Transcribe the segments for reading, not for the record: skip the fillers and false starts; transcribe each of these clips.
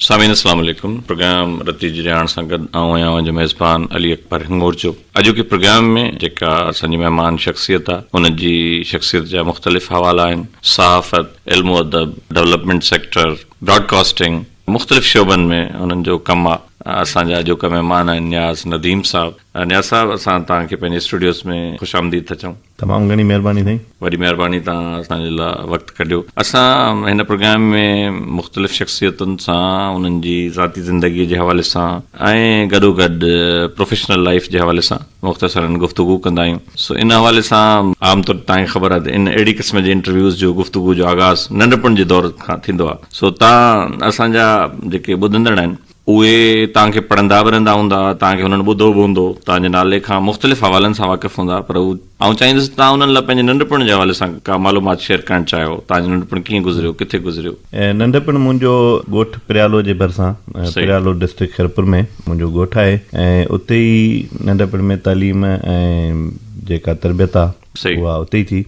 सामीन अस्सलाम वालेकुम। प्रोग्राम रती जिराण सां गॾु आऊं जो मेज़बान अली अकबर हिंगोर जो अॼोके प्रोग्राम में जेका असांजी महिमान शख़्सियत आहे उन जी शख़्सियत जा मुख़्तलिफ़ हवाला आहिनि। सहाफ़त, इल्मु अदब, डेवलपमेंट सेक्टर, ब्रॉडकास्टिंग, मुख़्तलिफ़ शोबनि में उन्हनि जो कमु आहे। असांजा अॼोका महिमान आहिनि न्याज़ नदीम साहब। न्याज़ साहब, असां तव्हांखे पंहिंजे स्टूडियोज़ में ख़ुशि आमदीद था चऊं। तमामु घणी महिरबानी साईं। वॾी महिरबानी, तव्हां असांजे लाइ वक़्तु कढियो। असां हिन प्रोग्राम में मुख़्तलिफ़ शख़्सियतुनि सां उन्हनि जी ज़ाती ज़िंदगीअ जे हवाले सां ऐं गॾोगॾु प्रोफेशनल लाइफ जे हवाले सां मुख़्तसरनि गुफ़्तगू कंदा आहियूं। सो इन हवाले सां आमतौर तव्हांखे ख़बर आहे त इन अहिड़ी क़िस्म जे इंटरव्यूज़ जो गुफ़्तगू जो आगाज़ नंढपण जे दौर खां थींदो आहे। सो तव्हां असांजा जेके ॿुधंदड़ आहिनि उहे तव्हांखे पढ़ंदा बि रहंदा हूंदा, तव्हांखे हुननि ॿुधो बि हूंदो, तव्हांजे नाले खां मुख़्तलिफ़ हवालनि सां वाक़िफ़ हूंदा, पर आउं चाहींदुसि तव्हां उन्हनि लाइ पंहिंजे नंढपण जे हवाले सां का मालूमात शेयर करणु चाहियो। तव्हांजो नंढपण कीअं गुज़रियो, किथे गुज़रियो? नंढपण मुंहिंजो ॻोठु प्रियालो जे भरिसां, प्रियालो डिस्ट्रिक्ट खैरपुर में मुंहिंजो ॻोठु आहे ऐं उते ई नंढपण में तालीम ऐं जेका तरबियत आहे उहा उते ई थी।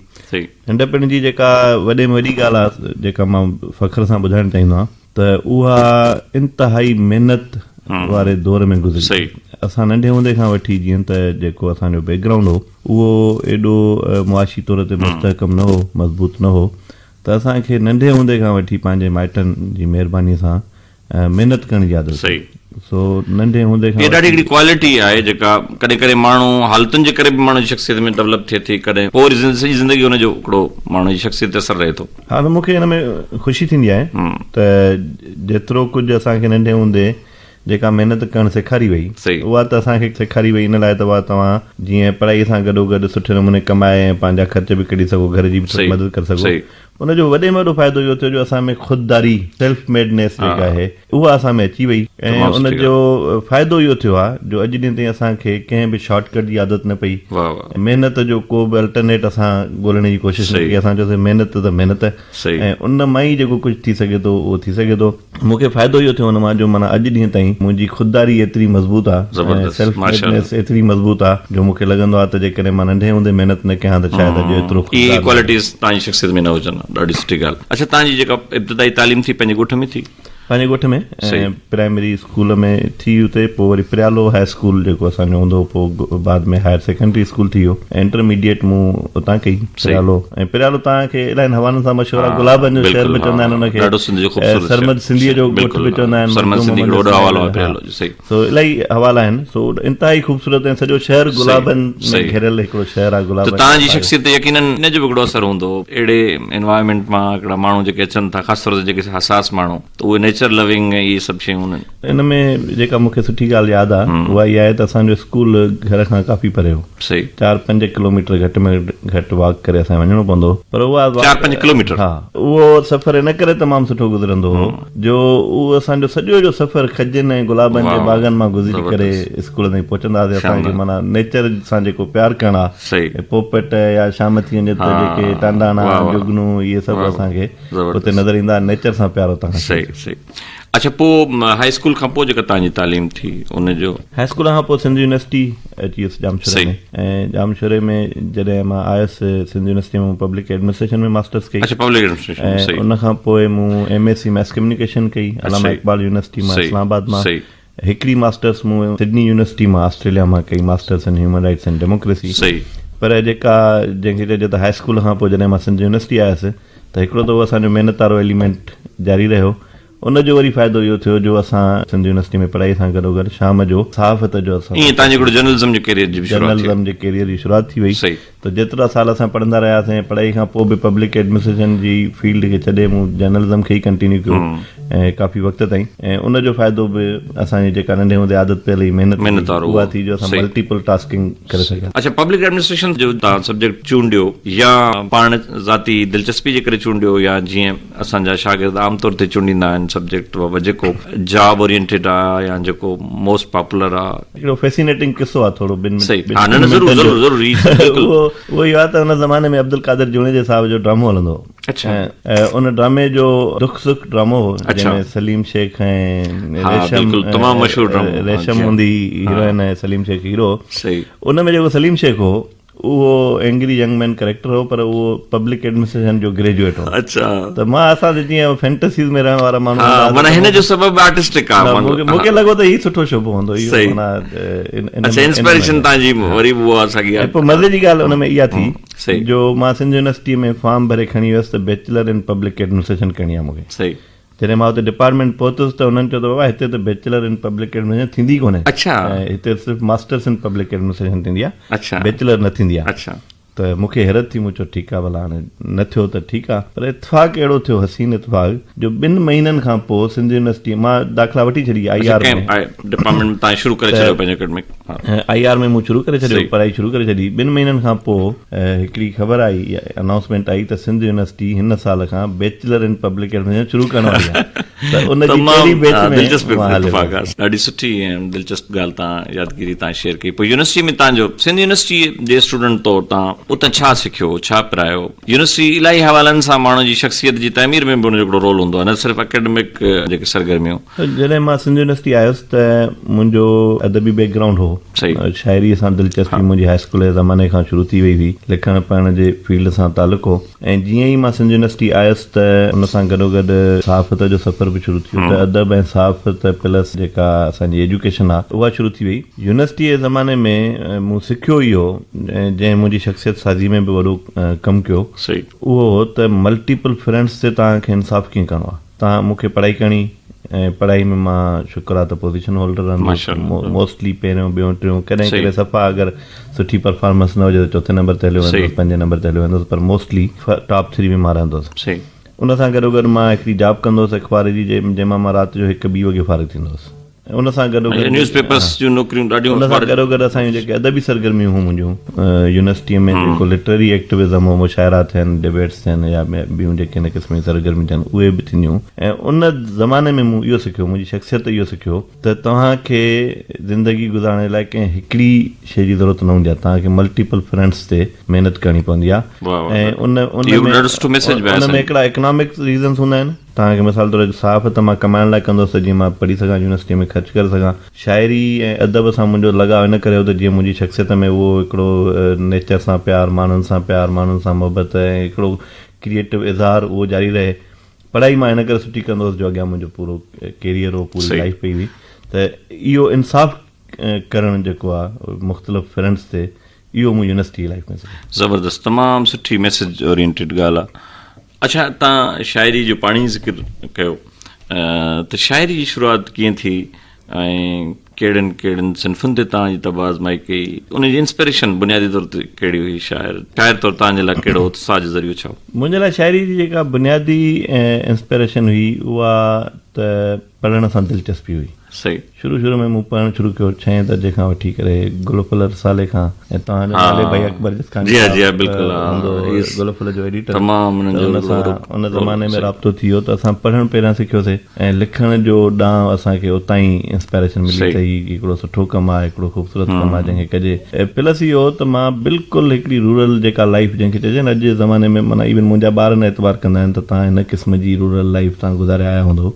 नंढपण जी जेका वॾे में वॾी ॻाल्हि आहे जेका मां फ़ख्र सां ॿुधाइणु चाहींदो आहियां त उहा इंतिहाई महिनत वारे दौर में गुज़री। असां नंढे हूंदे खां वठी जीअं त जेको असांजो बैकग्राउंड हो उहो एॾो मुआशी तौर ते मुस्तहकम न हो, मज़बूत न हो, त असांखे नंढे हूंदे खां वठी पंहिंजे माइटनि जी महिरबानी सां महिनत करण जी आदत। सो नंढे हूंदे खां ॾाढी हिकिड़ी क्वालिटी आहे जेका कॾहिं कॾहिं माण्हू हालतुनि जे करे बि माण्हू जी शख़्सियत में डेवलप थिए थी, कॾहिं पोइ वरी सॼी ज़िंदगी हुनजो हिकिड़ो माण्हू जी शख़्सियत ते असरु रहे थो। हा, त मूंखे हिन में ख़ुशी थींदी आहे त जेतिरो कुझु असांखे नंढे हूंदे जेका महिनत करणु सेखारी वई उहा त असांखे सेखारी वई इन लाइ त उहा तव्हां जीअं पढ़ाईअ सां गॾोगॾु सुठे नमूने कमाए ऐं पंहिंजा ख़र्च बि कढी सघो, घर जी बि मदद करे सघो। उनजो वॾे में वॾो फ़ाइदो इहो थियो जो असां में ख़ुददारी, सेल्फ मेडनेस जेका आहे उहा असां में अची वई ऐं उनजो फ़ाइदो इहो थियो आहे जो अॼु ॾींहं ताईं असांखे कंहिं बि शॉर्टकट जी आदत न पई। महिनत जो को बि अल्टरनेट असां ॻोल्हण जी कोशिशि न कई। असां चयोसीं महिनत त महिनत ऐं उन मां ई जेको कुझु थी सघे थो उहो थी सघे थो। मूंखे फ़ाइदो इहो थियो हुन मां जो माना अॼु ॾींहं ताईं मुंहिंजी ख़ुददारी एतिरी मज़बूत आहे, सेल्फ मेडनेस एतिरी मज़बूत आहे जो मूंखे लॻंदो आहे त जेकॾहिं मां नंढे हूंदे महिनत न कयां त शायदि अॼु एतिरो क्वालिटीज़ तव्हांजी शख़्सियत में न हुजनि। ॾाढी सुठी ॻाल्हि। अच्छा, तव्हांजी जेका इब्तिदाई तालीम थी पंहिंजे ॻोठ में थी? पंहिंजे ॻोठ में प्राइमरी स्कूल में थी, उते पोइ वरी प्रियालो हाई स्कूल जेको असांजो हूंदो, पोइ बाद में हायर सेकेंडरी स्कूल थी वियो। इंटरमीडिएट मूं उतां कई प्रियालो। ऐं प्रियालो तव्हांखे इलाही हवालनि सां मशहूरु आहे, गुलाबनि जो शहर बि चवंदा आहिनि हुनखे, सरमद सिंधीअ जो ॻोठ बि चवंदा आहिनि। सो इलाही हवाला आहिनि। सो इंतिहाई ख़ूबसूरत ऐं सॼो शहर गुलाबनि में घिरियल हिकिड़ो शहर आहे। गुलाब तव्हांजी शख़्सियत यकीनन इन जो बि हिकिड़ो असरु हूंदो अहिड़े एनवायरमेंट मां हिकिड़ा माण्हू जेके अचनि था, ख़ासि तौर ते जेके हसास माण्हू, त उहे नेचर लविंग ऐं इहे सभु शयूं हूंदियूं। इन में जेका मूंखे सुठी ॻाल्हि यादि आहे उहा इहा आहे त असांजो स्कूल घर खां काफ़ी परे हो। 4-5 किलोमीटर घटि में घटि वॉक करे असांखे वञिणो पवंदो, पर उहा 4-5 किलोमीटर, हा, उहो सफ़र इन करे तमामु सुठो गुज़रंदो हो जो उहो असांजो सॼो जो सफ़र खजनि ऐं गुलाबनि जे बाग़नि मां गुज़री करे स्कूल ताईं पहुचंदासीं। असांखे माना नेचर सां जेको प्यारु करणु आहे, पोपट या शाम थी वञे त जेके टांडाणा, जुगनू, इहे सभु असांखे उते नज़र ईंदा, नेचर सां प्यार हुतां। अच्छा, पोइ हाई स्कूल खां पोइ जेका तव्हांजी तालीम थी उनजो? हाई स्कूल खां पोइ सिंध यूनिवर्सिटी अची वियुसि जामशोरे में, ऐं जामशोरे में जॾहिं मां आयुसि सिंध यूनिवर्सिटी में पब्लिक एडमिनिस्ट्रेशन में मास्टर्स कई। ऐं उन खां पोइ मूं MSc मैस कम्युनिकेशन कई अलामा इकबाल यूनिवर्सिटी मां, इस्लामाबाद मां। हिकिड़ी मास्टर्स मूं सिडनी यूनिवर्सिटी मां, ऑस्ट्रेलिया मां कई, masters in human rights and democracy. पर जेका जंहिंखे चइजे त हाई स्कूल खां पोइ जॾहिं मां सिंध यूनिवर्सिटी आयुसि त हिकिड़ो त उहो असांजो महिनत वारो एलिमेंट जारी रहियो। उनजो वरी फ़ाइदो इहो थियो जो असां सिंध यूनिवर्सिटी में पढ़ाई सां गॾोगॾु शाम जो सहाफ़त जो जर्नलिज़म जे कैरियर जी शुरूआति थी वई। त जेतिरा साल असां पढ़ंदा रहियासीं, पढ़ाई खां पोइ बि पब्लिक एडमिनिस्ट्रेशन जी फील्ड खे छॾे मूं जर्नलिज़म खे ई कंटिन्यू कयो ऐं काफ़ी वक़्त ताईं। ऐं उनजो फ़ाइदो बि असांजी जेका नंढे हूंदे आदत पयल हुई महिनत उहा थी जो असां मल्टीपल टास्किंग करे सघिया। अच्छा, पब्लिक एडमिनिस्ट्रेशन जो तव्हां सब्जेक्ट चूंडियो या पाण ज़ाती दिलचस्पी जे करे चूंडियो, या जीअं असांजा शागिर्द आमतौर ते चूंडींदा आहिनि सब्जेक्ट बाबति जेको जॉब ओरिएंटेड आहे या जेको मोस्ट पॉपुलर आहे? हिकिड़ो फैसिनेटिंग किस्सो आहे थोरो ॿिनि। उहो इहो आहे त हुन ज़माने में अब्दुल कादिर जुनेजा साहब जो ड्रामो हलंदो हो। उन ड्रामे जो दुख सुख ड्रामो हो जंहिंमें सलीम शेख ऐं रेशम हूंदी हीरोइन ऐं सलीम शेख हीरो। उन में जेको सलीम शेख हो उहो एंग्री यंग मैन कैरेक्टर हो, पर उहो पब्लिक एडमिनिस्ट्रेशन जो ग्रेजुएट हो। अच्छा, त मां असां जीअं फैंटेसीज़ में रहण वारा माण्हू, माना हिन जो सबब आर्टिस्टिक आहे। मूंखे लॻो त हीउ सुठो शुभ हूंदो, इंस्पिरेशन तव्हांजी वरी उहो असांखे। पोइ मज़े जी ॻाल्हि हुन में इहा थी जो मां सिंध यूनिवर्सिटी में फॉर्म भरे खणी वियुसि त बैचलर इन पब्लिक एडमिनिस्ट्रेशन करणी आहे मूंखे। सही। जॾहिं मां हुते डिपार्टमेंट पहुतुसि त हुननि चयो त बाबा हिते त बैचलर इन पब्लिक एडमिनिस्ट्रेशन थींदी कोन्हे। अच्छा। हिते सिर्फ़ु मास्टर्स इन पब्लिक एडमिनिस्ट्रेशन थींदी आहे। अच्छा। बैचलर न थींदी आहे। अच्छा। त मूंखे हैरत थी, मूं चयो ठीकु आहे भला हाणे न थियो त ठीकु आहे, पर इतफ़ाक़ अहिड़ो थियो, हसीन इतफ़ाक़, जो 2 महीननि खां पोइ सिंध यूनिवर्सिटी मां दाख़िला वठी छॾी। IR में डिपार्टमेंट में शुरू करे छॾियो पंहिंजे एकेडमिक। IR में मूं शुरू करे छॾियो, पढ़ाई शुरू करे छॾी। 2 महीननि खां पोइ हिकिड़ी ख़बर आई, अनाउंसमेंट आई त सिंध यूनिवर्सिटी हिन साल खां बैचलर इन पब्लिक एडमिनिस्ट्रेशन शुरू करण वारी आहे। ॾाढी सुठी ऐं दिलचस्प ॻाल्हि तव्हां यादगिरी तव्हां शेयर कई। पोइ यूनिवर्सिटी में तव्हांजो सिंध यूनिवर्सिटी जे स्टूडेंट तौरु तव्हां उतां छा सिखियो, छा पढ़ायो? यूनिवर्सिटी इलाही हवालनि सां माण्हू जी शख़्सियत जी तइमीर में बि हुनजो हिकिड़ो रोल हूंदो आहे, न सिर्फ़ु एकेडमिक जेके सरगर्मियूं। जॾहिं मां सिंध यूनिवर्सिटी आयुसि त मुंहिंजो अदबी बैकग्राउंड हो। शाइरी सां दिलचस्पी मुंहिंजी हाई स्कूल जे ज़माने खां शुरू थी वई हुई, लिखण पढ़ण जे फील्ड सां तालुक़ु हो। ऐं जीअं ई मां सिंध यूनिवर्सिटी आयुसि त उन सां गॾोगॾु सहाफ़त जो सफ़र बि शुरू थियो, त अदब ऐं सहाफ़त प्लस जेका असांजी एजुकेशन आहे उहा शुरू थी वई। यूनिवर्सिटी जे ज़माने में मूं सिखियो इहो, जंहिं मुंहिंजी शख़्सियत साज़ी में बि वॾो कमु कयो, उहो हो त मल्टीपल फ्रेंड्स ते तव्हांखे इंसाफ़ कीअं करिणो आहे। तव्हां मूंखे पढ़ाई करणी, ऐं पढ़ाई में मां शुक्र आहे त पोज़ीशन होल्डर रहंदुसि मोस्टली, पहिरियों ॿियों टियों, कॾहिं कॾहिं सफ़ा अगरि सुठी परफॉर्मेंस न हुजे त 4थे नंबर ते हलियो वेंदुसि, 5 नंबर ते हलियो वेंदुसि, पर मोस्टली टॉप 3 में मां रहंदुसि। उन सां गॾोगॾु मां हिकिड़ी जॉब कंदो हुउसि अख़बार जी, जंहिंमां मां राति जो 1-2 वॻे फारिग़ थींदो हुउसि। उन सां गॾोगॾु असांजूं जेके अदबी सरगर्मियूं हुयूं मुंहिंजूं यूनिवर्सिटीअ में, जेको लिटरेरी एक्टिविज़म हो, मुशाइरा थियनि, डिबेट्स थियनि, या ॿियूं जेके हिन क़िस्म जी सरगर्मियूं थियनि, उहे बि थींदियूं। ऐं उन ज़माने में मूं इहो सिखियो, मुंहिंजी शख़्सियत इहो सिखियो त तव्हांखे ज़िंदगी गुज़ारण लाइ कंहिं हिकिड़ी शइ जी ज़रूरत न हूंदी आहे, तव्हांखे मल्टीपल फ्रेंड्स ते महिनत करणी पवंदी आहे। ऐं उन में हिकिड़ा इकनॉमिक रीज़न्स हूंदा आहिनि। तव्हांखे मिसाल तौर सहाफ़त मां कमाइण लाइ कंदोसि, जीअं मां पढ़ी सघां, यूनिवर्सिटी में ख़र्च करे सघां। शाइरी ऐं अदब सां मुंहिंजो लॻाव इन करे हो त जीअं मुंहिंजी शख़्सियत में उहो हिकिड़ो नेचर सां प्यार, माण्हुनि सां प्यार, माण्हुनि सां मोहबत ऐं हिकिड़ो क्रिएटिव इज़हार उहो जारी रहे। पढ़ाई मां इन करे सुठी कंदो हुउसि जो अॻियां मुंहिंजो पूरो कैरियर हो, पूरी लाइफ पई हुई। त इहो इंसाफ़ करणु जेको आहे मुख़्तलिफ़ फ्रेंड्स ते, इहो मूं यूनिवर्सिटी लाइफ में ज़बरदस्त, तमामु सुठी मैसेज ओरिएंटेड ॻाल्हि आहे। अच्छा, तव्हां शाइरी जो पाणी ज़िक्र कयो, त शाइरी जी शुरूआति कीअं थी ऐं कहिड़नि सिन्फ़ुनि ते तव्हांजी तबाज़माई कई, उन जी इंस्पिरेशन बुनियादी तौर ते कहिड़ी हुई? शाइर तौरु तव्हांजे लाइ कहिड़ो उत्साह जो ज़रियो छा? मुंहिंजे लाइ शाइरी जी जेका बुनियादी इंस्पिरेशन हुई उहा त पढ़ण सां दिलचस्पी हुई। सही। शुरू में मूं पढ़णु शुरू कयो 6th दर्जे खां वठी करे गुलफल रसाले खां, ऐं तव्हांजो नाले भाई अकबर खान गुलफल जो एडिटर, उन ज़माने में राब्तो थी वियो त असां पढ़णु पहिरियां सिखियोसीं, ऐं लिखण जो ॾांहुं असांखे उतां ई इंस्पिरेशन मिली त हीउ हिकिड़ो सुठो कमु आहे, हिकिड़ो ख़ूबसूरत कमु आहे जंहिंखे कजे। प्लस इहो त मां बिल्कुलु हिकिड़ी रूरल जेका लाइफ जंहिंखे चइजे न, अॼु जे ज़माने में माना इवन मुंहिंजा ॿार न एतबार कंदा आहिनि त तव्हां हिन क़िस्म जी रूरल लाइफ तव्हां गुज़ारे आया हूंदो,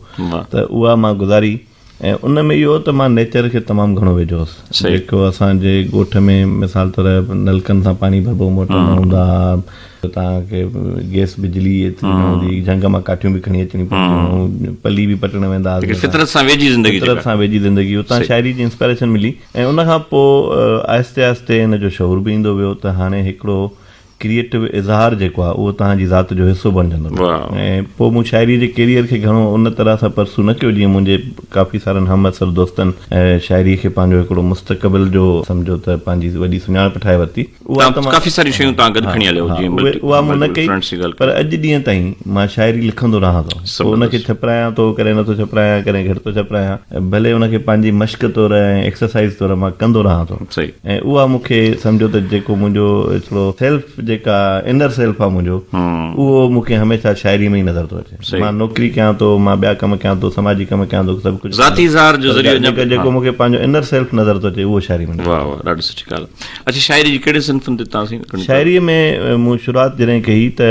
त उहा मां गुज़ारी। ऐं उन में इहो त मां नेचर खे तमामु घणो वेझो हुउसि। जेको असांजे ॻोठ में मिसाल तौर नलकनि सां पाणी भरबो, मोटर न हूंदा, तव्हांखे गैस बिजली एतिरी न हूंदी, झंग मां काठियूं बि खणी अचणी पवंदियूं, पली बि पटण वेंदा हुआसीं, फितरत सां वेझी ज़िंदगी। उतां शाइरी जी इंस्पिरेशन मिली, ऐं उन खां पोइ आहिस्ते आहिस्ते हिन जो शौर बि ईंदो वियो त हाणे हिकिड़ो क्रिएटिव इज़हार जेको आहे उहो तव्हांजी ज़ात जो हिसो बणिजंदो। ऐं पोइ मूं शाइरी जे कैरियर खे घणो उन तरह सां परसू न कयो, जीअं मुंहिंजे काफ़ी सारनि हम असर दोस्तनि शाइरी खे पंहिंजो हिकिड़ो मुस्तक़बिल जो सम्झो त पंहिंजी वॾी सुञाणप ठाहे वरिती। उहा मूं न कई, पर अॼु ॾींहं ताईं मां शाइरी लिखंदो रहां थो, उनखे छपरायां थो, कॾहिं नथो छपरायां, कॾहिं घटि थो छपरायां, भले उनखे पंहिंजी मश्क तौरु ऐं एक्सरसाइज़ तौरु मां कंदो रहां थो। ऐं उहा मूंखे सम्झो त जेको मुंहिंजो हिकिड़ो सेल्फ जेका इनर सेल्फ आहे मुंहिंजो, उहो मूंखे हमेशह शाइरी में ई नज़र थो अचे। मां नौकिरी कयां थो, मां ॿिया कम कयां थो, समाजी कम कयां थो, सभु कुझु जेको मूंखे पंहिंजो इनर सेल्फ नज़र थो अचे उहो शाइरी में। ॾाढी सुठी ॻाल्हि। अच्छा, शाइरी जी कहिड़े सिन्फ़ुनि ते तव्हां? शाइरीअ में मूं शुरूआति जॾहिं कई त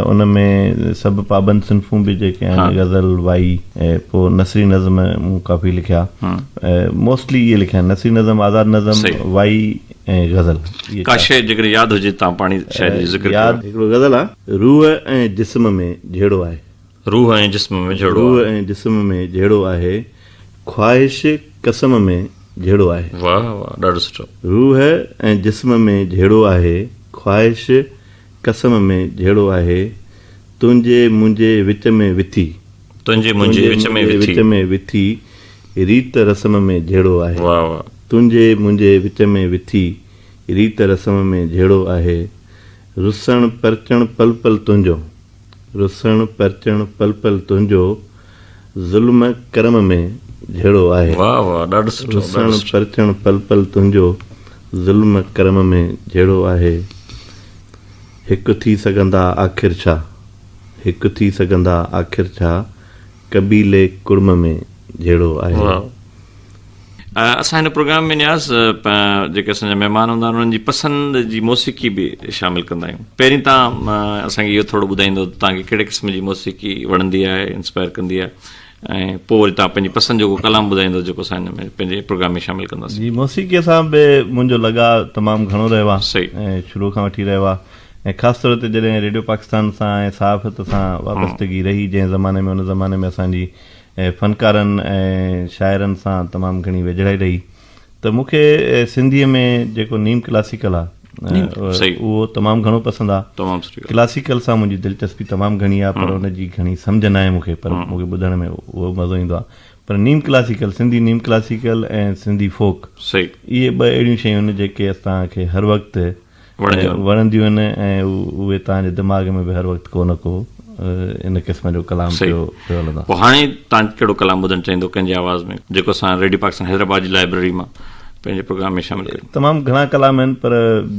उन में सभु पाबंद सिन्फ़ूं बि जेके आहिनि, गज़ल, वाई, ऐं पोइ नसरी नज़म मूं काफ़ी लिखिया, मोस्टली इहे लिखिया आहिनि, नसरी नज़म, आज़ाद नज़म, वाई ऐं ग़ज़ल। का शइ जेकर यादि हुजे तव्हां पाणी शायदि ज़िक्र यादि हिकिड़ो ग़ज़ल आहे, रूह ऐं जिस्म में जहिड़ो आहे, रूह ऐं जिस्म में जहिड़ो, रूह ऐं जिस्म में जहिड़ो आहे, ख्वाहिश कसम में जहिड़ो आहे। वाह वाह, ॾाढो सुठो। रूह ऐं जिस्म में जहिड़ो आहे, ख्वाहिश कसम में जहिड़ो आहे, तुंहिंजे मुंहिंजे विच में विथी, तुंहिंजे मुंहिंजे विच में विथी, रीत रस्म में जहिड़ो आहे। वाह वाह, तुंहिंजे मुंहिंजे विच में विथी, रीत रस्म में जहिड़ो आहे, रुसण परचण पल पल तुंहिंजो, रुसण परचण पल पल तुंहिंजो, ज़ुल्म करम में जहिड़ो आहे। वाह वाह, ॾाढो सुठो। रुसण परचण पल पल तुंहिंजो, ज़ुल्म करम में जहिड़ो आहे, हिकु थी सघंदा आख़िर छा, हिकु थी सघंदा आख़िर छा, कबीले कुड़म में जहिड़ो आहे। असां हिन प्रोग्राम में न्याज़ जेके असांजा महिमान हूंदा आहिनि उन्हनि जी पसंदि जी मौसीक़ी बि शामिलु कंदा आहियूं। पहिरीं तव्हां असांखे इहो थोरो ॿुधाईंदो तव्हांखे कहिड़े क़िस्म जी मौसीक़ी वणंदी आहे, इंस्पायर कंदी आहे, ऐं पोइ वरी तव्हां पंहिंजी पसंदि जो को कलाम ॿुधाईंदो जेको असां हिन में पंहिंजे प्रोग्राम में शामिलु कंदासीं। जी, मौसीक़ीअ सां बि मुंहिंजो लॻाव तमामु घणो रहियो आहे। सही। ऐं शुरू खां वठी रहियो आहे, ऐं ख़ासि तौर ते जॾहिं रेडियो पाकिस्तान सां ऐं सहाफ़त सां वाबस्तगी रही, जंहिं ज़माने में उन ज़माने में असांजी फ़नकारनि ऐं शाइरनि सां तमामु घणी वेझड़ाई रही, त मूंखे सिंधीअ में जेको नीम क्लासिकल आहे उहो तमामु घणो पसंदि आहे। क्लासिकल सां मुंहिंजी दिलचस्पी तमामु घणी आहे, पर उनजी घणी सम्झ न आहे मूंखे, पर मूंखे ॿुधण में उहो मज़ो ईंदो आहे। पर नीम क्लासिकल, सिंधी नीम क्लासिकल ऐं सिंधी फोक, इहे ॿ अहिड़ियूं शयूं आहिनि जेके असांखे हर वक़्तु वणंदियूं आहिनि, ऐं उहे तव्हांजे दिमाग़ में बि हर वक़्तु को न को इन क़िस्म जो कलाम पियो हलंदो। पोइ हाणे तव्हां कहिड़ो कलाम ॿुधणु चाहींदो कंहिंजी आवाज़ में, जेको असां रेडियो पाकिस्तान हैदराबाद जी लाइब्रेरी मां पंहिंजे प्रोग्राम में शामिलु कयूं? तमामु घणा कलाम आहिनि, पर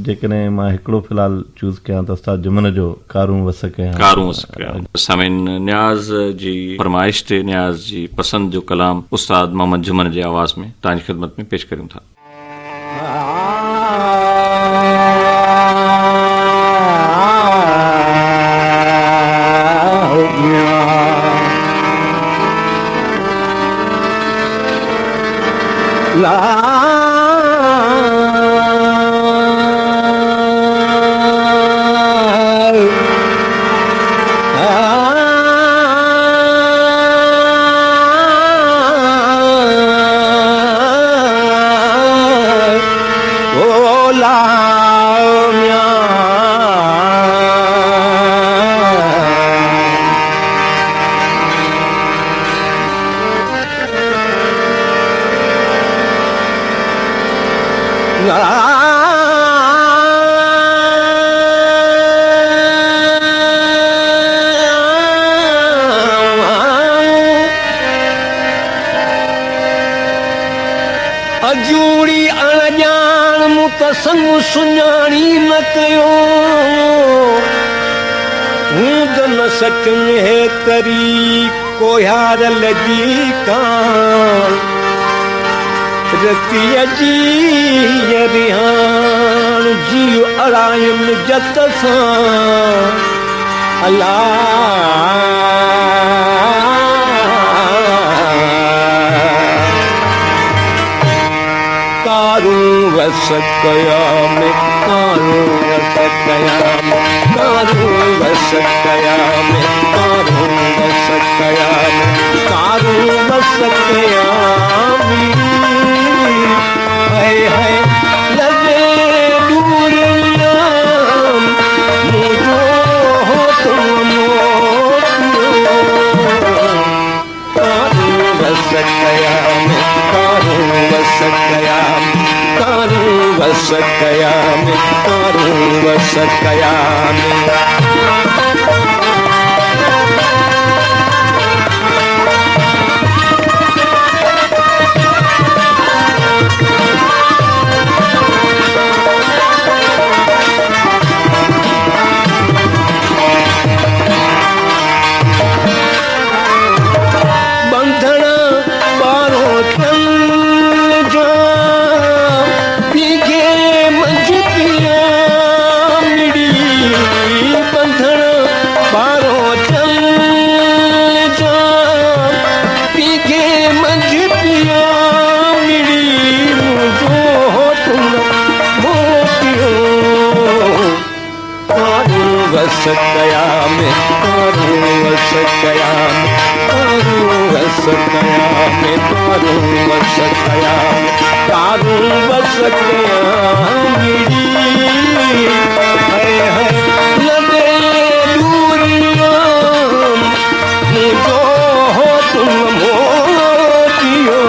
जेकॾहिं मां हिकिड़ो फ़िलहालु चूज़ कयां त उस्ताद जुमन जो कारूं वस कयां। कारूं वस कयां। सामिन न्याज़ जी फरमाइश ते न्याज़ जी पसंदि जो कलाम उस्ताद मोहम्मद जुमन जी आवाज़ में तव्हांजी ख़िदमत में पेश करियूं था। अजूड़ी अणजान मूं त संग सुञाणी न कयो, हूंद न सच में करी कोहार लॻी कान, रतीअ जी रिहान जीव अड़ायुनि जत सां अलाह वस कया में, कारूं वस कया में, कारूं वस कया में, कारूं वस कया में, कारूं वस कया में, हाय हाय लगे दूर नाम मुझो हो तुम कारूं वस कया में, कारूं वस कया में, कारूं वस कया में, कारूं वस कया में। बंधन वसकयामि तारूं वसकयामि तारूं वसकयामि तारूं वसकयामि तारूं वसकयामि हाय हाय लदे दूरियां मुझो हो तुम मोतियो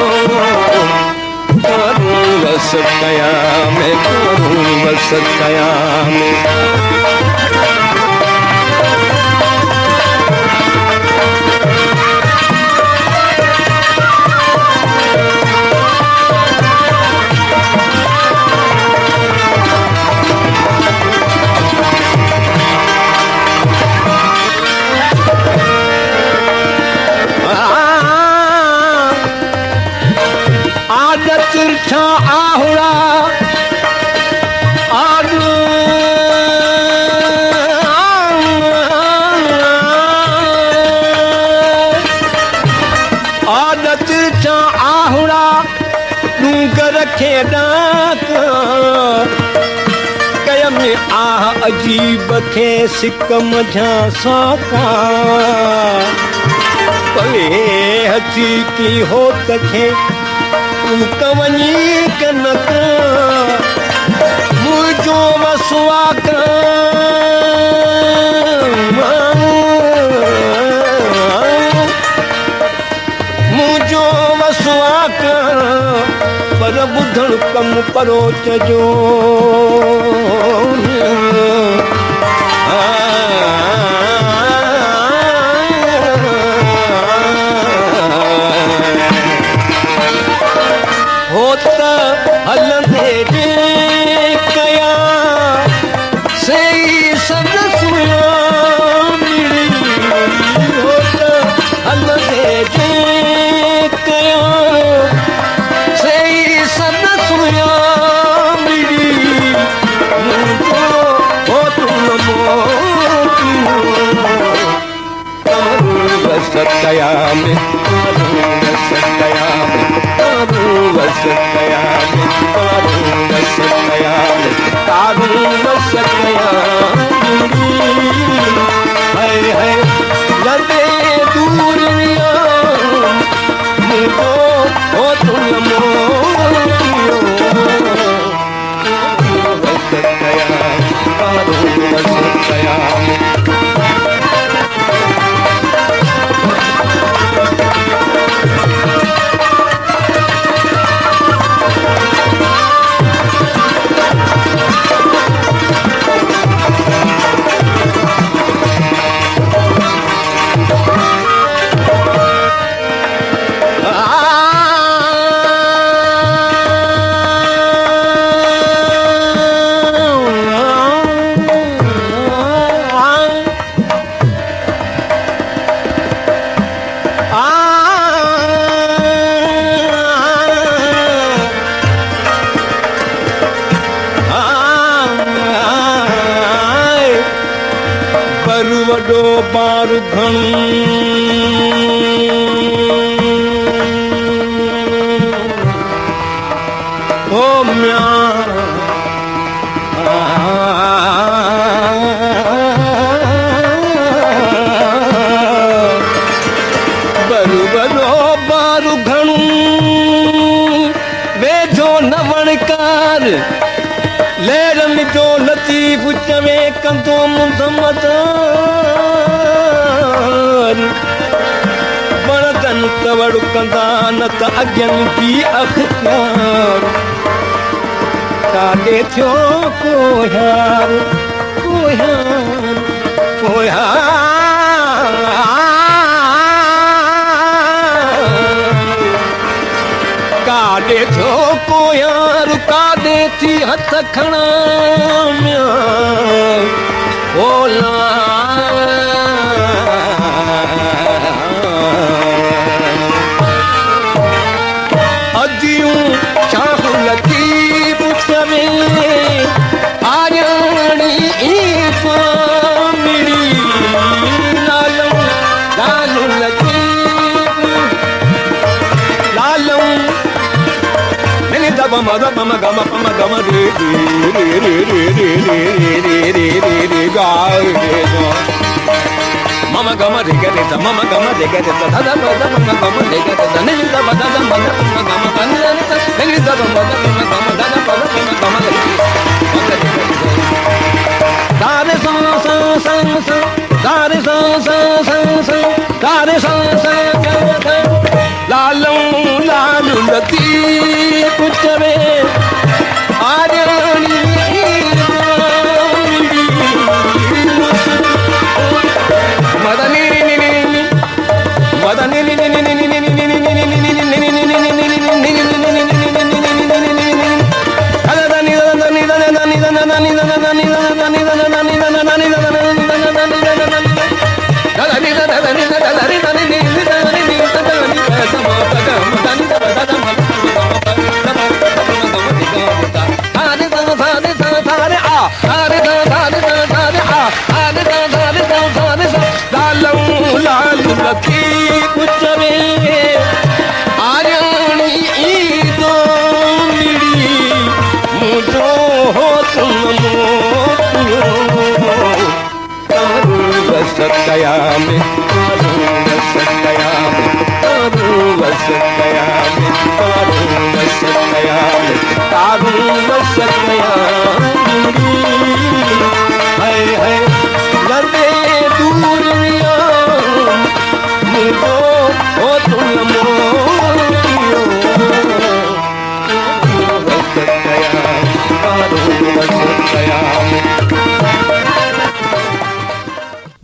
तारूं वसकयामि तारूं वसकयामि आहुड़ा आदत चा आहुड़ा डूंगर खेड़ा कयम आह अजीब खे सिकम जा साका पवे हची की हो तखे कवनी कनक मुझो वसवाक मुझो वसवाक पर बुधण कम परोच जो हलंदे जे कया सही सद सुया मिली होत हलंदे जे कया सही सद सुया मिली मुझो हो तुम मोतियो तारूं वसकयामि तारूं वसकयामि तारूं वसकयामि तारूं वसकयामि तारूं वसकयामि हाय हाय लदे दूरियां मुझो हो तुम मोतियो तारूं वसकयामि तारूं वसकयामि वॾो बार घणो हो म्या बरु वॾो बार घणो वेझो न वणकार लेरन जो लतीफ़ चवे कंदो मुहम्मद बणदन तवड़ कंदा न त अॻियनि जी अख़्तियार काॾे थियो कोहार कोहार कोहार काॾे थियो कोहार काॾे थी हथ खणा ओला अजियूं शाह लतीफ़ चवे आयाणी मिली Lallawmawma Lalu Latif Lallawmawma Mama gama de ga de sa mama gama de ga de sa da da ma da mama gama de ga de sa ni da ma da ma da mama gama kan ni da ni da ma da mama gama da da ma da mama gama de da re sa sa sa sa da re sa sa sa sa da re sa sa sa lalu lalu lati puchve aarani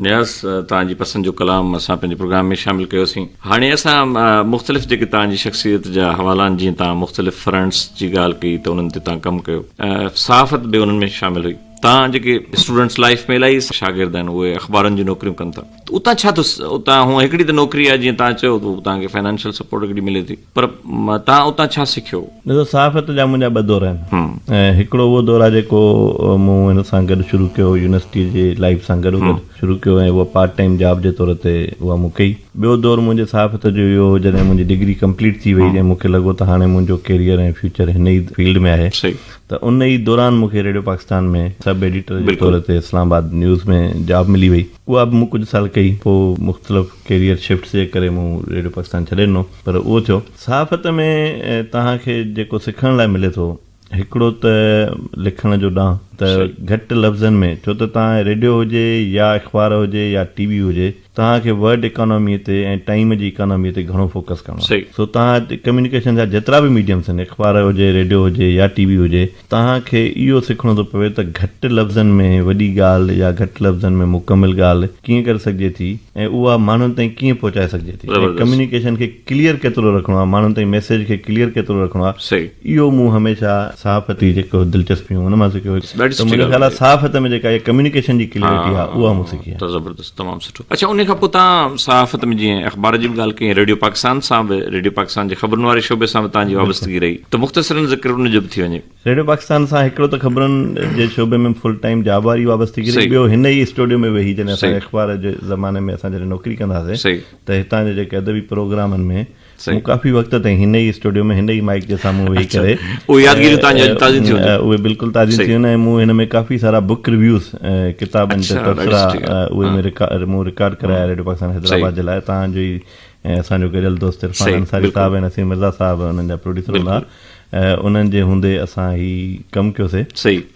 नियाज़ तव्हांजी पसंदि जो कलाम असां पंहिंजे programme में शामिल कयोसीं। हाणे असां मुख़्तलिफ़ जेके तव्हांजी शख़्सियत जा हवाला आहिनि, जीअं तव्हां मुख़्तलिफ़ फ्रंट्स जी ॻाल्हि कई त उन्हनि ते तव्हां कमु कयो, सहाफ़त बि उन्हनि में शामिल हुई। तव्हां जेके स्टूडेंट्स लाइफ में इलाही शागिर्द आहिनि उहे अख़बारनि जी नौकरियूं कनि था, त उतां छा थो उतां हूअं हिकिड़ी त नौकिरी आहे जीअं तव्हां चयो त तव्हांखे फाइनेंशियल सपोर्ट हिकिड़ी मिले थी, पर तव्हां उतां छा सिखियो? ॾिसो, सहाफ़त जा मुंहिंजा ॿ दौर आहिनि ऐं हिकिड़ो उहो दौरु आहे जेको मूं हिन सां गॾु शुरू कयो, यूनिवर्सिटी जे लाइफ सां गॾु शुरू कयो ऐं उहा पार्ट टाइम जॉब जे तौर ते उहा मूं कई। ॿियो दौरु मुंहिंजे सहाफ़त जो इहो हो जॾहिं मुंहिंजी डिग्री कंप्लीट थी वई ऐं मूंखे लॻो त हाणे मुंहिंजो कैरियर ऐं फ्यूचर हिन ई फील्ड में आहे, त उन ई दौरान मूंखे रेडियो पाकिस्तान में सब एडिटर जे तौर ते इस्लामाबाद न्यूज़ में जॉब मिली वई। उहा बि मूं कुझु साल कई, पोइ मुख़्तलिफ़ कैरियर शिफ्ट जे करे मूं रेडियो पाकिस्तान छॾे ॾिनो। पर उहो थियो, सहाफ़त में तव्हांखे जेको सिखण लाइ मिले थो, हिकिड़ो त लिखण जो ॾांहुं त घटि लफ़्ज़नि में, छो त तव्हां रेडियो हुजे या अख़बार हुजे या टीवी हुजे, तव्हांखे वर्ड इकोनॉमीअ ते ऐं टाइम जी इकोनॉमीअ ते घणो फोकस करणो आहे। सो तव्हां कम्युनिकेशन जा जेतिरा बि मीडियम्स आहिनि, अख़बार हुजे, रेडियो हुजे या टीवी हुजे, तव्हांखे इहो सिखणो थो पवे त घटि लफ़्ज़नि में वॾी ॻाल्हि या घटि लफ़्ज़नि में मुकमिल ॻाल्हि कीअं करे सघिजे थी ऐं उहा माण्हुनि ताईं कीअं पहुचाए सघिजे थी। कम्युनिकेशन खे क्लियर केतिरो रखिणो आहे, माण्हुनि ताईं मैसेज खे क्लियर केतिरो रखिणो आहे, इहो मूं हमेशह सहाफ़ती जेको दिलचस्पियूं हुन मां सिखियो। मुंहिंजो ख़्याल आहे सहाफ़त में जेका कम्युनिकेशन जी क्लियरिटी आहे उहा मूं सिखी आहे। ज़बरदस्त, तमामु सुठो। अच्छा, उन खां पोइ तव्हां सहाफ़त में जीअं अख़बार जी बि ॻाल्हि कई, रेडियो पाकिस्तान सां बि, रेडियो पाकिस्तान जे ख़बरुनि वारे शोबे सां बि तव्हांजी वाबस्तगी रही, त मुख़्तसिरन ज़िक्र उनजो बि थी वञे। रेडियो पाकिस्तान सां हिकिड़ो त ख़बरुनि जे शोबे में फुल टाइम जॉब वारी वाबस्तगी रही, ॿियो हिन ई स्टूडियो में वेही जॾहिं असां अख़बार जे ज़माने में असां जॾहिं नौकिरी कंदा हुआसीं त हितां जे जेके अदबी प्रोग्रामनि में मूं काफ़ी वक़्त ताईं हिन ई स्टूडियो में हिन ई माइक जे साम्हूं वेही करे उहे बिल्कुलु ताज़ी थी वञनि। ऐं मूं हिन में काफ़ी सारा बुक रिव्यूज़ किताबनि ते तबसरा उहे मूं रिकॉर्ड कराया रेडियो पाकिस्तान हैदराबाद जे लाइ। तव्हांजो ई ऐं असांजो गॾियल दोस्त इरफान अंसारी साहिबु ऐं नसीम मिर्ज़ा साहिबु उन्हनि जा प्रोड्यूसर हूंदा, उन्हनि जे हूंदे असां ही कमु कयोसीं।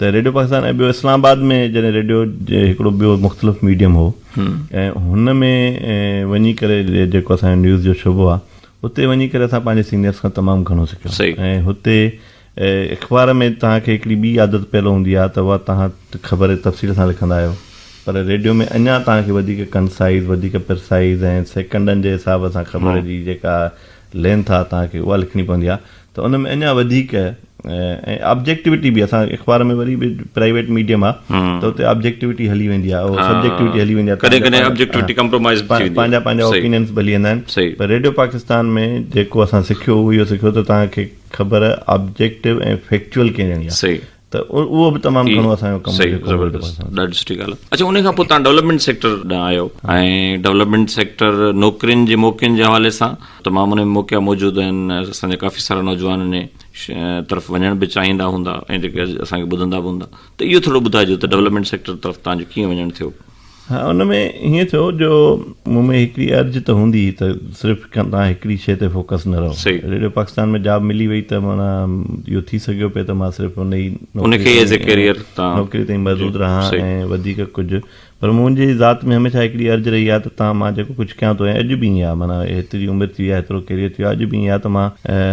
त रेडियो पाकिस्तान ऐं ॿियो इस्लामाबाद में जॾहिं रेडियो जे हिकिड़ो ॿियो मुख़्तलिफ़ मीडियम हो ऐं हुन में वञी करे जेको असांजो न्यूज़ जो शोबो आहे, हुते वञी करे असां पंहिंजे सीनियर्स खां तमामु घणो सिखियो। ऐं हुते अख़बार में तव्हांखे हिकिड़ी ॿी आदत पहिरियों हूंदी आहे त उहा तव्हां ख़बर तफ़सील सां लिखंदा आहियो, पर रेडियो में अञा तव्हांखे वधीक कंसाइज़, वधीक प्रिसाइज़ ऐं सेकंडनि जे हिसाब सां ख़बर जी जेका लेंथ आहे तव्हांखे उहा लिखणी पवंदी आहे, त उन में अञा वधीक ऐं ऑब्जेक्टिविटी बि। असां अख़बार में वरी बि प्राइवेट मीडियम आहे त हुते ऑब्जेक्टिविटी हली वेंदी आहे, सब्जेक्टिविटी हली वेंदी आहे, पंहिंजा पंहिंजा ओपिनियंस भली वेंदा आहिनि। पर रेडियो पाकिस्तान में जेको असां सिखियो उहो इहो सिखियो त तव्हांखे ख़बर ऑब्जेक्टिव ऐं फैक्चुअल कीअं ॾियणी आहे। त उहो बि तमामु घणो असांजो कमु ॾाढी सुठी ॻाल्हि आहे। अच्छा, उन खां पोइ तव्हां डेवलपमेंट सेक्टर ॾांहुं आहियो ऐं डेवलपमेंट सेक्टर नौकिरियुनि जे मौक़नि जे हवाले सां तमामु उन में मौक़ा मौजूदु आहिनि। असांजा काफ़ी सारा नौजवान इन तरफ़ वञण बि चाहींदा हूंदा ऐं जेके असांखे ॿुधंदा बि हूंदा, त इहो थोरो ॿुधाइजो त डेवलपमेंट सेक्टर तरफ़ तव्हांजो कीअं वञणु थियो? हा, उन में हीअं थियो जो मूं में हिकिड़ी अर्ज़ु त हूंदी त सिर्फ़ु तव्हां हिकिड़ी शइ ते फोकस न रहो। रेडियो पाकिस्तान में जॉब मिली वई त माना इहो थी सघियो पियो त मां सिर्फ़ु उन ई नौकिरी ताईं महदूद रहां ऐं वधीक कुझु, पर मुंहिंजी ज़ात में हमेशह हिकिड़ी अर्ज़ु रही आहे त तव्हां मां जेको कुझु कयां थो ऐं अॼु बि ईअं आहे, माना हेतिरी उमिरि थी आहे, हेतिरो कैरियर थियो आहे, अॼु बि ईअं आहे त मां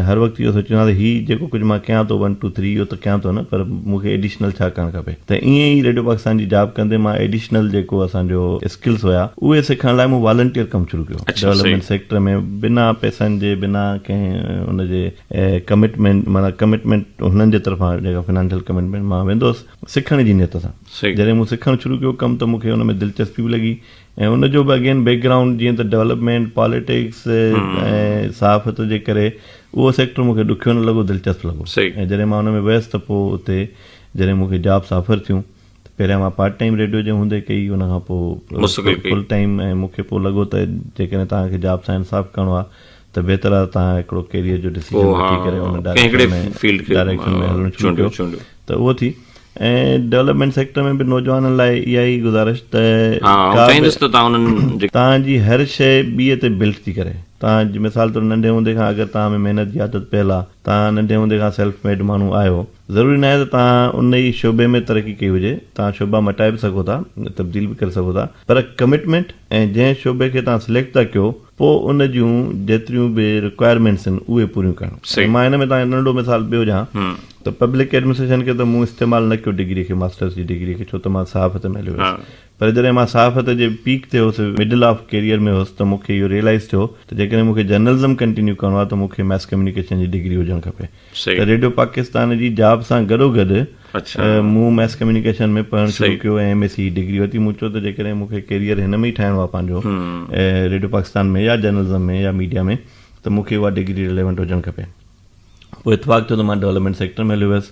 हर वक़्तु इहो सोचींदो आहियां त हीउ जेको कुझु मां कयां थो 1 2 3 इहो त कयां थो न, पर मूंखे एडिशनल छा करणु खपे। त ईअं ई रेडियो पाकिस्तान जी जॉब कंदे मां एडिशनल जेको असांजो स्किल्स हुया उहे सिखण लाइ मूं वॉलंटियर कमु शुरू कयो डेवलपमेंट सेक्टर में, बिना पैसनि जे, बिना कंहिं उनजे कमिटमेंट हुननि जे तरफ़ां जेका फाइनेंशियल कमिटमेंट, मां वेंदो हुउसि सिखण जी नियत सां। जॾहिं मूं सिखणु शुरू कयो कमु त मूंखे हुन में दिलचस्पी बि लॻी ऐं उनजो बि अगेन बैकग्राउंड जीअं त डेवलपमेंट पॉलिटिक्स ऐं सहाफ़त जे करे उहो सेक्टर मूंखे ॾुखियो न लॻो, दिलचस्प लॻो। ऐं जॾहिं मां हुन में वियसि त पोइ उते जॾहिं मूंखे जॉब्स ऑफर थियूं त पहिरियां मां पार्ट टाइम रेडियो जे हूंदे कई, हुन खां पोइ फुल टाइम, ऐं मूंखे पोइ लॻो त जेकॾहिं तव्हांखे जॉब सां इंसाफ़ करिणो आहे त बहितर आहे तव्हां हिकिड़ो कैरियर जो डिसीजन वठी करे हुन डायरेक्शन में हलणु शुरू कयो, त उहो थी। ऐं डेवलपमेंट सेक्टर में बि नौजवाननि लाइ इहा ई गुज़ारिश त तव्हांजी हर शइ ॿीअ ते बिल्ड थी करे, तव्हां मिसाल तौरु नंढे हूंदे खां अगरि तव्हां में महिनत जी आदत पियल आहे, तव्हां नंढे हूंदे खां सेल्फ मेड माण्हू आहियो, ज़रूरी न आहे त तव्हां उन ई शोबे में तरक़ी कई हुजे, तव्हां शोबा मटाए बि सघो था, तब्दील बि करे सघो था, पर कमिटमेंट ऐं जंहिं शोबे खे तव्हां सिलेक्ट था कयो पोइ उन जूं जेतिरियूं बि रिक्वायरमेंट्स आहिनि उहे पूरियूं करणु। मां हिन में तव्हां नंढो मिसाल ॿियो ॾियां त पब्लिक एडमिनिस्ट्रेशन खे त मूं इस्तेमालु न कयो डिग्री खे, मास्टर्स जी डिग्री खे, छो त मां सहाफ़त में हलियो हुयुसि, पर जॾहिं मां सहाफ़त जे पीक ते हुउसि, मिडल ऑफ कैरियर में हुउसि, त मूंखे इहो रियलाइज़ थियो त जेकॾहिं मूंखे जर्नलिज़म कंटिन्यू करिणो आहे त मूंखे मैस कम्युनिकेशन जी डिग्री हुजणु खपे। त रेडियो पाकिस्तान जी जॉब सां गॾोगॾु मूं मैस कम्युनिकेशन में पढ़णु शुरू कयो ऐं MSc डिग्री वरिती। मूं चयो त जेकॾहिं मूंखे कैरियर हिन में ई ठाहिणो आहे पंहिंजो रेडियो पाकिस्तान में या जर्नलिज़म में या मीडिया में, त मूंखे उहा डिग्री रिलेवेंट हुजणु खपे। पोइ इतफ़ाक़ थियो त मां डेवलपमेंट सेक्टर में हलियो वियुसि।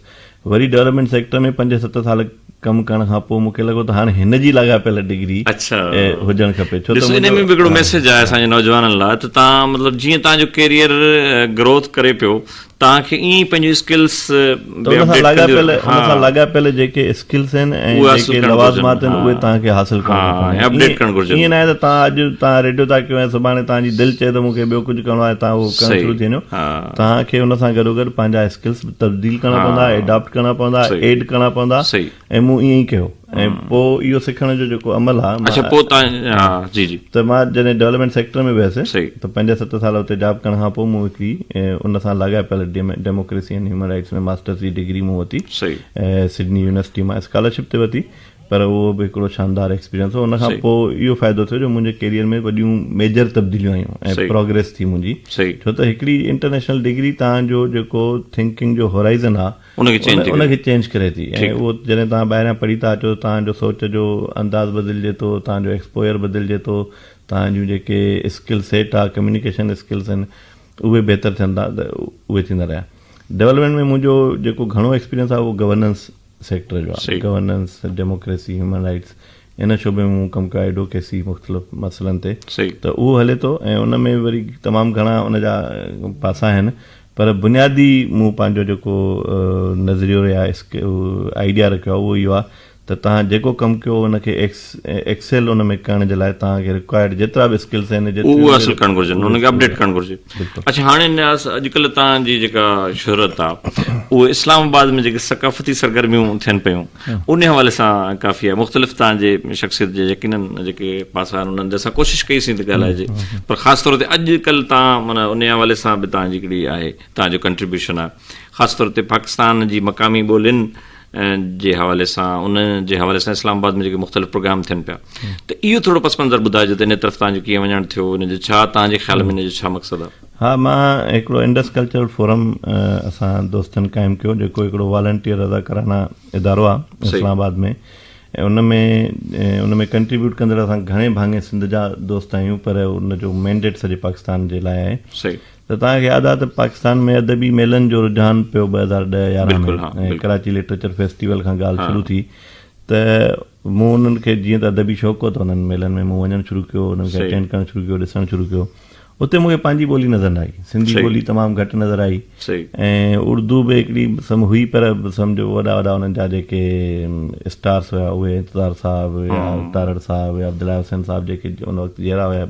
वरी डेवलपमेंट सेक्टर में 5-7 साल कमु करण खां पोइ मूंखे लॻो त हाणे हिन जी लाॻापियल डिग्री हुजणु खपे, छो त हिन में बि हिकिड़ो मैसेज आहे असांजे नौजवाननि लाइ त तव्हां मतिलबु जीअं तव्हांजो कैरियर ग्रोथ करे पियो तव्हांखे ईअं पंहिंजी स्किल्स लाॻापियल जेके स्किल्स आहिनि ऐं जेके लवाज़मात आहिनि उहे तव्हांखे हासिल करणु घुरिजे। ईअं न आहे त तव्हां अॼु तव्हां रेडियो था कयो ऐं सुभाणे तव्हांजी दिलि चए त मूंखे ॿियो कुझु करिणो आहे, तव्हां उहो करणु शुरू थी वञो। तव्हांखे हुन सां गॾोगॾु पंहिंजा स्किल्स तब्दील करणा पवंदा, एडॉप्ट करणा पवंदा, एड करणा पवंदा, ऐं मूं ईअं ई कयो। ऐं पोइ इहो सिखण जो जेको अमल आहे त मां जॾहिं डेवलपमेंट सेक्टर में वियसि त 5-7 साल हुते जॉब करण खां पोइ मूं हिकिड़ी उन सां लाॻापियल डेमोक्रेसी एंड ह्यूमन राइट्स में मास्टर्स जी डिग्री मूं वरिती, सिडनी यूनिवर्सिटी मां स्कॉलरशिप ते वरिती, पर उहो बि हिकिड़ो शानदार एक्सपीरियंस हो। उन खां पोइ इहो फ़ाइदो थियो जो मुंहिंजे कैरियर में वॾियूं मेजर तब्दीलियूं आयूं ऐं प्रोग्रेस थी मुंहिंजी, छो त हिकिड़ी इंटरनेशनल डिग्री तव्हांजो जेको थिंकिंग जो होराइज़न आहे उनखे चेंज करे थी, ऐं उहो जॾहिं तव्हां ॿाहिरां पढ़ी था अचो तव्हांजो सोच जो अंदाज़ बदिलिजे थो, तव्हांजो एक्सपोयर बदिलिजे थो, तव्हांजूं जेके स्किल सेट आहे, कम्युनिकेशन स्किल्स आहिनि उहे बहितर थियनि था, त उहे थींदा रहिया। डेवलपमेंट में मुंहिंजो जेको घणो एक्सपीरियंस आहे उहो गवर्नेंस सेक्टर जो आहे, गवर्नेंस, डेमोक्रेसी, ह्यूमन राइट्स, इन शोबे में मूं कमु कयो, एडवोकेसी मुख़्तलिफ़ मसइलनि ते, त उहो हले थो। ऐं उन में वरी तमामु घणा उन जा पासा आहिनि, पर बुनियादी मूं पंहिंजो जेको नज़रियो या आइडिया रखियो आहे उहो इहो आहे त तव्हां जेको कमु कयो उनखे एक्सेल उन में करण जे लाइ तव्हांखे रिक्वायर्ड जेतिरा बि स्किल्स आहिनि उहो हासिल करणु घुरिजे, उनखे अपडेट करणु घुरिजे। अच्छा, हाणे अॼुकल्ह तव्हांजी जेका शोहरत आहे उहो इस्लामाबाद में जेके सकाफ़ती सरगर्मियूं थियनि पियूं उन हवाले सां काफ़ी आहे, मुख़्तलिफ़ तव्हांजे शख़्सियत जे यकीननि जेके पासा आहिनि उन्हनि जे असां कोशिशि कईसीं त ॻाल्हाइजे, पर ख़ासि तौर ते अॼुकल्ह तव्हां माना उन हवाले सां बि तव्हांजी हिकिड़ी आहे, तव्हांजो कंट्रीब्यूशन आहे, ख़ासि तौर ते पाकिस्तान जी मक़ामी ॿोलियुनि जे हवाले सां, उन जे हवाले सां इस्लामाबाद में जेके मुख़्तलिफ़ प्रोग्राम थियनि पिया, त इहो थोरो पस मंज़र ॿुधाइजो त इन तरफ़ तव्हांजो कीअं वञणु थियो, इनजो छा तव्हांजे ख़्याल में इनजो छा मक़सदु आहे? हा, मां हिकिड़ो इंडस कल्चरल फोरम असां दोस्तनि क़ाइमु कयो, जेको हिकिड़ो वॉलंटियर अदाकाराना इदारो आहे इस्लामाबाद में, ऐं उन में कंट्रीब्यूट कंदड़ असां घणे भाङे सिंध जा दोस्त आहियूं, पर उनजो मैंडेट सॼे पाकिस्तान जे लाइ आहे। त तव्हांखे यादि आहे त पाकिस्तान में अदबी मेलनि जो रुझान पियो 2010-11 में ऐं कराची लिटरेचर फेस्टिवल खां ॻाल्हि शुरू थी त मूं उन्हनि खे जीअं त अदबी शौक़ु हो त हुननि मेलनि में मूं वञणु शुरू कयो, उन्हनि खे अटेंड करणु शुरू कयो, ॾिसणु शुरू कयो। उते मूंखे पंहिंजी ॿोली नज़र न आई, सिंधी ॿोली तमामु घटि नज़र आई ऐं उर्दू बि हिकिड़ी हुई, पर सम्झो वॾा वॾा उन्हनि जा जेके स्टार्स हुया उहे इंतज़ार साहिबु या तारड़ साहिबु या अब्दुल्ला हुसैन साहिबु जेके उन वक़्तु जहिड़ा हुया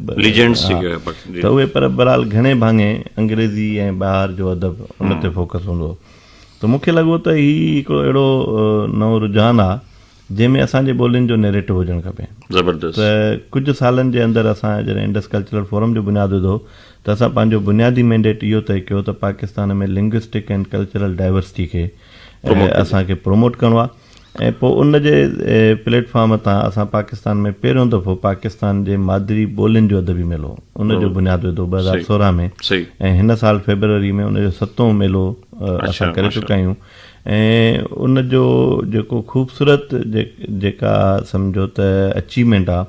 त उहे, पर बहरहाल घणे भाङे अंग्रेज़ी ऐं ॿाहिरि जो अदब उन ते फोकस हूंदो हो। त मूंखे लॻो त हीउ हिकिड़ो अहिड़ो नओं रुझान आहे जंहिंमें असांजे ॿोलियुनि जो नैरेटिव हुजणु खपे। ज़बरदस्त। त कुझु सालनि जे अंदरि असां जॾहिं इंडस कल्चरल फोरम जो बुनियादु विधो त असां पंहिंजो बुनियादी मैंडेट इहो तय कयो त पाकिस्तान में लिंग्विस्टिक एंड कल्चरल डाइवर्सिटी खे असांखे प्रोमोट करिणो आहे। ऐं पोइ उन जे प्लेटफॉर्म तां असां पाकिस्तान में पहिरियों दफ़ो पाकिस्तान जे मादरी ॿोलियुनि जो अदबी मेलो उन जो बुनियादु विधो 2016 में ऐं हिन साल फेबरवरी में उन जो 7हों मेलो असां करे चुका आहियूं। ऐं उन जो जेको ख़ूबसूरत जेका सम्झो त अचीवमेंट आहे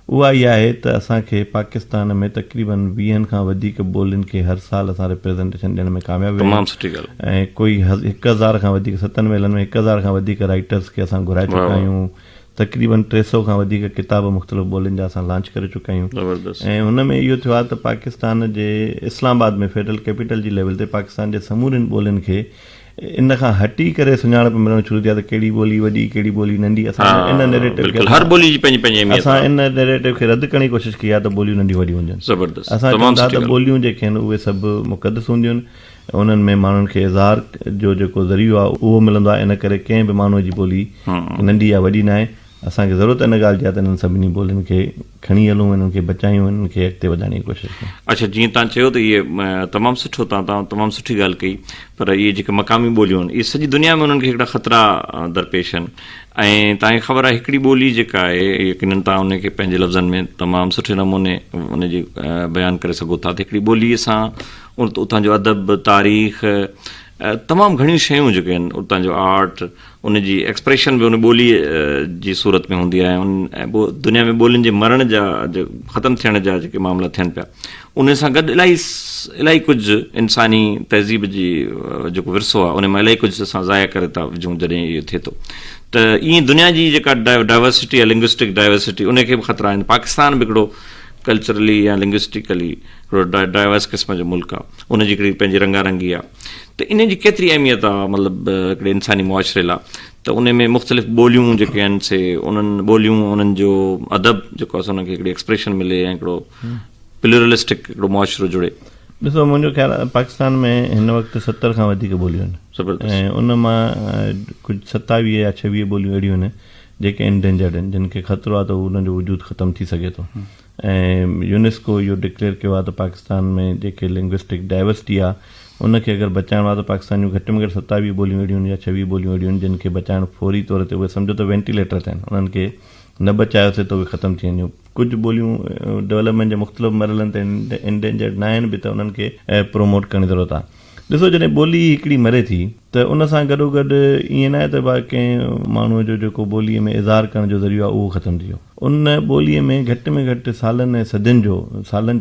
उहा इहा आहे त असांखे पाकिस्तान में तक़रीबन 20 खां वधीक ॿोलियुनि खे हर साल असां रिप्रेज़ेंटेशन ॾियण में कामयाबु आहियूं ऐं कोई 1000 खां वधीक 7 मेलनि में 1000 खां वधीक राइटर्स खे असां घुराए चुका आहियूं। तक़रीबन 300 खां वधीक किताब मुख़्तलिफ़ ॿोलियुनि जा असां लॉन्च करे चुका आहियूं। ऐं हुन में इहो थियो आहे त पाकिस्तान जे इस्लामाबाद में फेडरल कैपिटल जी लेवल ते पाकिस्तान जे समूरनि ॿोलियुनि खे इन खां हटी करे सुञाणप मिलणु शुरू थी आहे त कहिड़ी ॿोली वॾी कहिड़ी ॿोली नंढी। असां इन नैरेटिव खे असां इन नैरेटिव खे रद्द करण जी कोशिशि कई आहे त ॿोलियूं नंढियूं वॾियूं हुजनि। असां चवंदा त ॿोलियूं जेके आहिनि उहे सभु मुक़दस हूंदियूं आहिनि, उन्हनि में माण्हुनि खे इज़हार जो जेको ज़रियो आहे उहो मिलंदो आहे। इन करे कंहिं बि माण्हूअ जी ॿोली नंढी या वॾी न आहे। असांखे ज़रूरत इन ॻाल्हि जी आहे त इन्हनि सभिनी ॿोलियुनि खे खणी हलूं, इन्हनि खे बचायूं, इन्हनि खे अॻिते वधाइण जी कोशिशि कयूं। अच्छा, जीअं तव्हां चयो त इहे तमामु सुठो, तव्हां तमामु सुठी ॻाल्हि कई, पर इहे जेके मक़ामी ॿोलियूं आहिनि इहे सॼी दुनिया में उन्हनि खे हिकिड़ा ख़तरा दरपेश आहिनि। ऐं तव्हांखे ख़बर आहे हिकिड़ी ॿोली जेका आहे यकीननि तव्हां उनखे पंहिंजे लफ़्ज़नि में तमामु सुठे नमूने उनजी बयानु करे सघो था त हिकिड़ी ॿोलीअ सां उतां जो अदब, तारीख़, तमामु घणियूं शयूं जेके आहिनि, उतां जो आर्ट, उनजी एक्सप्रेशन बि उन ॿोलीअ जी सूरत में हूंदी आहे। ऐं दुनिया में ॿोलियुनि जे मरण जा ख़तमु थियण जा जेके मामला थियनि पिया उन सां गॾु इलाही कुझु इंसानी तहज़ीब जी जेको विरसो आहे उन मां इलाही कुझु असां ज़ाया करे था विझूं जॾहिं इहो थिए थो। त ईअं दुनिया जी जेका डाइवर्सिटी आहे, लिंग्विस्टिक डाइवर्सिटी, उनखे बि ख़तरा आहिनि। पाकिस्तान बि हिकिड़ो कल्चरली या लिंग्विस्टिकली हिकिड़ो डाइवर्स क़िस्म जो मुल्क आहे, उनजी हिकिड़ी पंहिंजी रंगारंगी आहे। त इन जी केतिरी अहमियत आहे मतिलबु हिकिड़े इंसानी मुआशिरे लाइ, त उन में मुख़्तलिफ़ ॿोलियूं जेके आहिनि से उन्हनि ॿोलियूं उन्हनि जो अदब जेको आहे उनखे हिकिड़ी एक्सप्रेशन मिले ऐं हिकिड़ो प्लूरलिस्टिक हिकिड़ो मुआशिरो जुड़े। ॾिसो, मुंहिंजो ख़्यालु आहे पाकिस्तान में हिन वक़्तु 70 खां वधीक ॿोलियूं आहिनि ऐं उन मां कुझु 27 या 26 ॿोलियूं अहिड़ियूं आहिनि जेके एंडेंजर्ड आहिनि, जिन खे ख़तरो आहे त उन्हनि जो वजूद ख़तमु थी सघे थो। ऐं यूनेस्को इहो डिक्लेयर कयो आहे त पाकिस्तान में जेके लिंग्विस्टिक डाइवर्सिटी आहे उनखे अगरि बचाइणो आहे त पाकिस्तान जूं घटि में घटि 27 ॿोलियूं अहिड़ियूं आहिनि या 26 ॿोलियूं अहिड़ियूं आहिनि जिन खे बचाइणु फौरी तौर ते उहे सम्झो त वेंटिलेटर ते आहिनि, उन्हनि खे न बचायोसीं त उहे ख़तमु थी वञूं। कुझु ॿोलियूं डेवलपमेंट जे मुख़्तलिफ़ मरहलनि ते एंडेंजर्ड न आहिनि बि त उन्हनि खे प्रोमोट करण जी ज़रूरत आहे। ॾिसो, जॾहिं ॿोली हिकिड़ी मरे थी त उन सां गॾोगॾु ईअं न आहे त कंहिं माण्हूअ जो जेको ॿोलीअ में इज़हार करण जो ज़रियो आहे उहो ख़तमु थी वियो। उन ॿोलीअ में घटि में घटि सालनि ऐं सदियुनि जो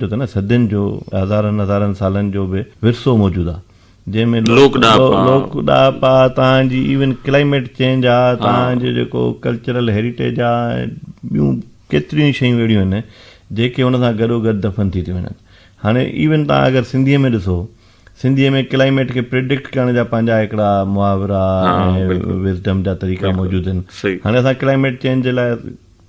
त न सदियुनि जो, हज़ारनि सालनि जो बि विरसो मौजूदु आहे, जंहिंमें लोक ॾाप आहे, तव्हांजी इवन क्लाइमेट चेंज आहे, तव्हांजो जेको कल्चरल हेरिटेज आहे, ॿियूं केतिरियूं शयूं अहिड़ियूं आहिनि जेके हुन सां गॾोगॾु दफ़न थी वञनि। हाणे इवन तव्हां अगरि सिंधीअ में ॾिसो, सिंधीअ में क्लाइमेट खे प्रिडिक्ट करण जा पंहिंजा हिकिड़ा मुहावरा ऐं विज़डम जा तरीक़ा मौजूदु आहिनि। हाणे असां क्लाइमेट चेंज जे लाइ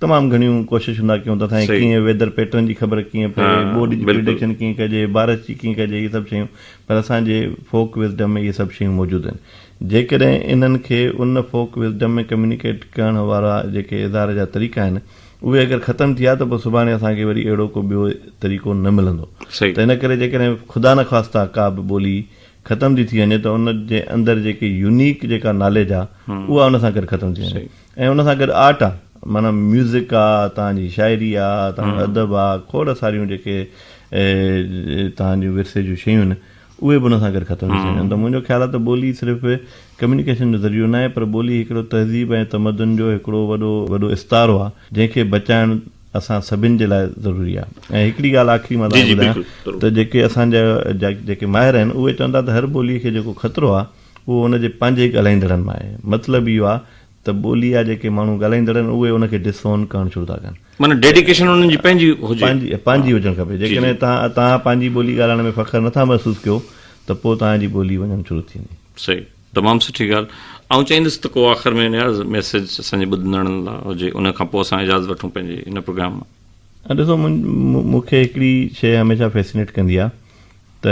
तमामु घणियूं कोशिशूं था कयूं त असांखे कीअं वेदर पैटर्न जी ख़बर कीअं पए, बोर्ड जी प्रिडिक्शन कीअं कजे, बारिश जी कीअं कजे, इहे सभु शयूं, पर असांजे फोक विज़डम में इहे सभु शयूं मौजूदु आहिनि। जेकॾहिं इन्हनि खे उन फोक विज़डम में कम्युनिकेट करण वारा जेके इज़हार जा तरीक़ा आहिनि उहे अगरि ख़तमु थिया त पोइ सुभाणे असांखे वरी अहिड़ो को ॿियो तरीक़ो न मिलंदो। त इन करे जेकॾहिं ख़ुदा न ख़्वास्ता का बि ॿोली ख़तमु थी वञे त उन जे अंदरि जेके यूनिक जेका नॉलेज आहे उहा उन सां गॾु ख़तमु थी वञे। ऐं उन सां गॾु आर्ट आहे, माना म्यूज़िक आहे, तव्हांजी शाइरी आहे, तव्हांजो अदब आहे, खोड़ सारियूं जेके तव्हांजूं विरसे जूं शयूं आहिनि उहे बि उन सां गॾु ख़तमु थी वञनि। त मुंहिंजो ख़्यालु आहे त ॿोली सिर्फ़ु कम्युनिकेशन जो ज़रियो न आहे, पर ॿोली हिकिड़ो तहज़ीब ऐं तमदन जो हिकिड़ो वॾो इस्तारो आहे जंहिंखे बचाइणु असां सभिनि जे लाइ ज़रूरी आहे। ऐं हिकिड़ी ॻाल्हि आख़िरी मां तव्हांखे ॿुधायां त जेके असांजा जेके माहिर आहिनि उहे चवंदा त हर ॿोलीअ खे जेको ख़तरो आहे उहो हुनजे पंहिंजे ॻाल्हाईंदड़नि मां आहे। मतिलबु इहो आहे त ॿोली जा जेके माण्हू ॻाल्हाईंदड़ आहिनि उहे उनखे डिसोन करणु शुरू था कनि। माना डेडिकेशन उन्हनि जी पंहिंजी हुजणु खपे। जेकॾहिं तव्हां पंहिंजी ॿोली ॻाल्हाइण में फ़ख़्रु नथा महसूसु कयो त पोइ तव्हांजी ॿोली वञणु शुरू थींदी। सही, तमामु सुठी ॻाल्हि। ऐं चाहींदुसि त को आख़िर में न्याज़ मैसेज असांजे ॿुधंदड़नि लाइ हुजे, उन खां पोइ असां इजाज़त वठूं पंहिंजे इन प्रोग्राम मां। ॾिसो, मूंखे हिकिड़ी शइ हमेशह फैसिनेट कंदी आहे त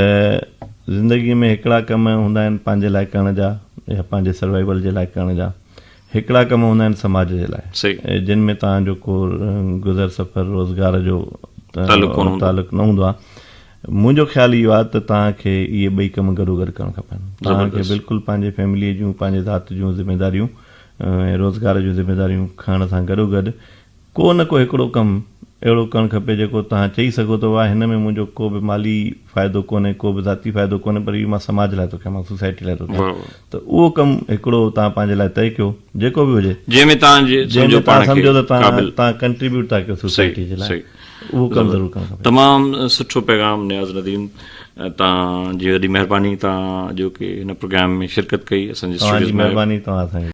ज़िंदगीअ में हिकिड़ा कम हूंदा आहिनि पंहिंजे लाइ करण जा या पंहिंजे सर्वाइवल जे लाइ करण जा, हिकिड़ा कम हूंदा आहिनि समाज जे लाइ जिन में तव्हांजो को गुज़र सफ़र रोज़गार जो तालुक़ु न हूंदो आहे। मुंहिंजो ख़्यालु इहो आहे त तव्हांखे इहे ॿई कम गॾोगॾु करणु खपनि। तव्हांखे बिल्कुलु पंहिंजे फैमिलीअ जूं पंहिंजे ज़ात जूं ज़िम्मेदारियूं ऐं रोज़गार जूं ज़िम्मेदारियूं खणण सां गॾोगॾु को न को हिकिड़ो कमु अहिड़ो करणु खपे जेको तव्हां चई सघो त वाह हिन में मुंहिंजो को बि माली फ़ाइदो कोन्हे, को बि ज़ाती फ़ाइदो कोन्हे, पर इहो मां समाज लाइ थो कयां, मां सोसाइटी लाइ थो कयां। त उहो कमु हिकिड़ो तव्हां पंहिंजे लाइ तइ कयो, जेको बि हुजे, जंहिंमें तव्हां सम्झो त तव्हां कंट्रीब्यूट था कयो सोसाइटी जे लाइ, उहो कमु ज़रूरु करणु खपे। तमामु सुठो पैगाम नियाज़ नदीम, तव्हांजी वॾी महिरबानी, तव्हां जो की हिन प्रोग्राम में शिरकत कई। असांजी महिरबानी तव्हां असांखे